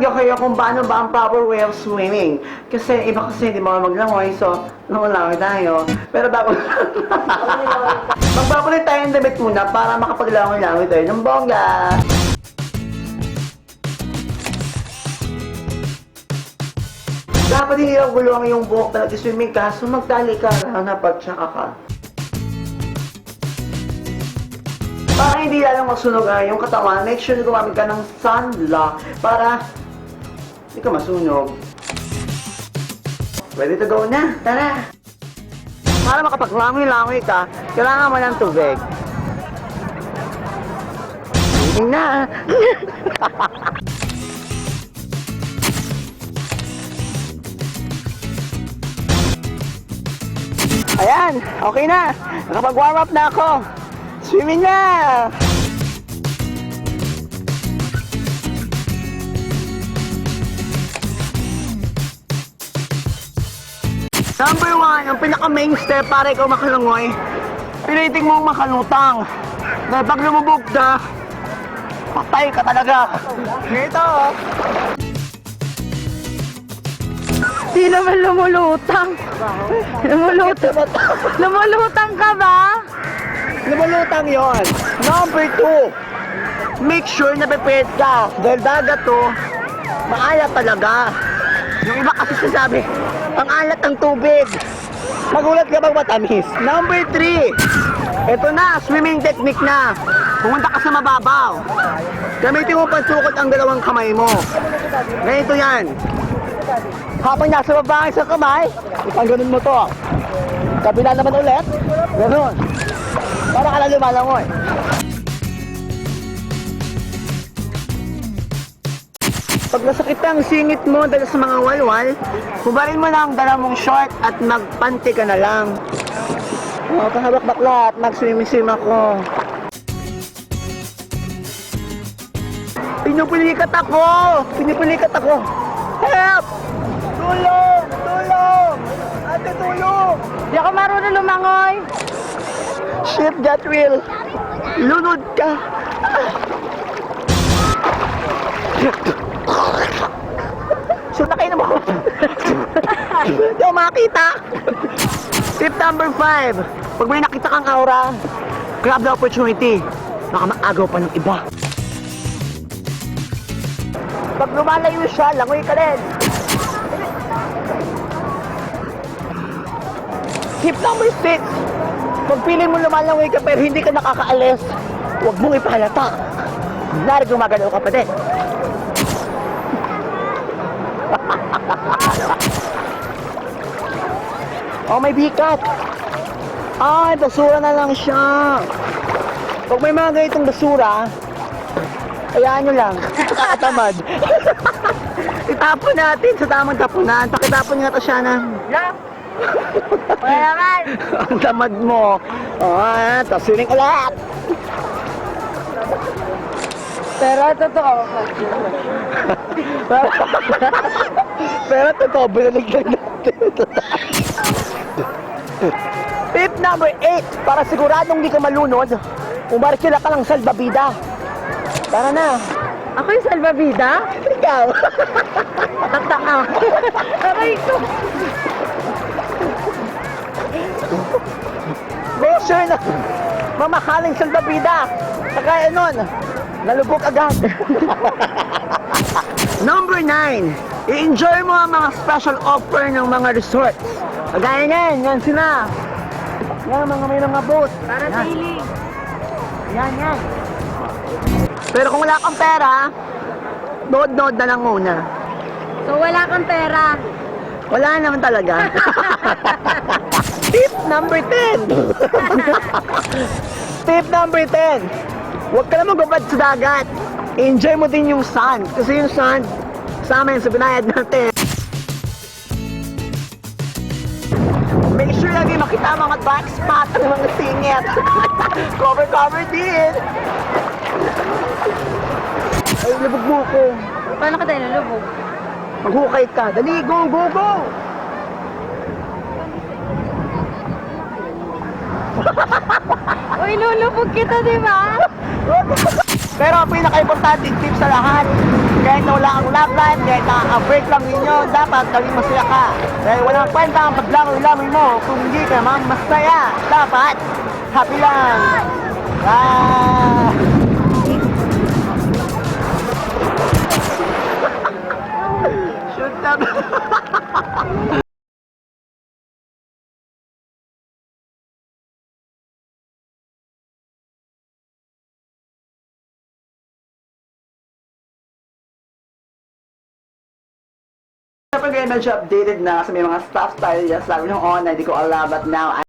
bibigyan kayo kung paano ba ang proper way of swimming. Kasi iba kasi hindi mga maglangoy, so nangulangoy tayo. Pero bago magpapalit tayo ng damit muna para makapaglangoy-langoy tayo ng bongga. Dapat hindi lang gulong yung buhok na nag-swimming ka, so magtali ka lang na pagtsaka ka. Para hindi lalong masunog yung katawan, make sure na gumamit ka ng sunblock para hindi ka masunog. Ready to go na? Tara! Para makapaglangoy-langoy ka, kailangan mo ng tubig. Hindi na! Ayan, okay na. Nakapag-warm up na ako. Swimming na! Number 1, ang pinaka-main step para ikaw makalangoy, piliting mong makalutang. Dahil pag lumubog ka, patay ka talaga. Ito, Di naman lumulutang. Lumulutang ka ba? lumulutang yon. Number 2, make sure na prepared ka. Dahil dagat to, maalat talaga. Yung iba kasi sasabi, ang alat ng tubig. Magulat ka bang matamis? Number 3, ito na, swimming technique na. Pumunta ka sa mababaw. Gamitin mo pansukot ang dalawang kamay mo. Ganito yan. Habang nasa baba sa kamay, ipangganon mo to. Kabila naman ulit, gano'n. Para ka lang lumalangoy. Pag nasakit ang singit mo dahil sa mga walwal, hubarin mo na ang dala mong short at magpanty ka na lang. Kahabak bakla at mag-swim-swim ako. Pinupulikat ako! Pinupulikat ako! Help! Tulong! Tulong! Ate, tulong! Di ako marunong lumangoy. Shit, that will. Lunod ka. Sunakay na mo ako. Hindi ako makakita. Tip number 5. Pag may nakita kang aura, grab the opportunity. Baka maagaw pa ng iba. Pag lumalayo siya, langoy ka rin. Tip number 6. Pag feeling mo lumalangoy ka pero hindi ka nakakaalis, huwag mong ipahalata. Kunwari gumagalaw ka pa din. Oh, may bikat. Ay, basura na lang siya. Pag may mga ganitong basura, hayaan nyo lang. Kakatamad. Itapon natin sa tamang tapunan. Pakitapon nga to siya na. Yeah. Wala naman. Ang tamad mo. Tapos sining ulit. Pero totoo. Pero totoo, binaligtad natin. Tip number 8. Para siguradong hindi ka malunod, umarkila ka lang salbabida. Tara na. Ako yung salbabida? Ikaw. Tataka. Aray ko. Make sure na mamahaling salbabida. Kagaya nun, nalubog agad. Number 9. I-enjoy mo ang mga special offer ng mga resorts. Kagaya yan, yan sila. Yan, may mga boat. Para Yan. sailing. Yan. Pero kung wala kang pera, nood-nood na lang muna. So wala kang pera. Wala naman talaga. Tip number 10. Tip number 10. Huwag ka na magbabad sa dagat. Enjoy mo din yung sand. Kasi yung sand, sa amin, sa binayad natin. Make sure lagi makita ang mga black spot ng mga singit. Cover din. Ay, labog mo ako. Paano ka tayo nalubog? Maghukay ka. Dali, go! Uy, lulubog kita, di ba? Pero ang pinaka-importante tip sa lahat, Kahit na wala kang love life, kahit nakaka-break lang ninyo, dapat gawing masaya ka. Dahil walang kwenta ang paglangoy-langoy mo kung hindi ka naman masaya. Dapat, happy lang. Ah! Shoot up. Siyempre ngayon medyo updated na kasi may mga stuff tayo dyan. Sabi nung online, hindi ko alam, but now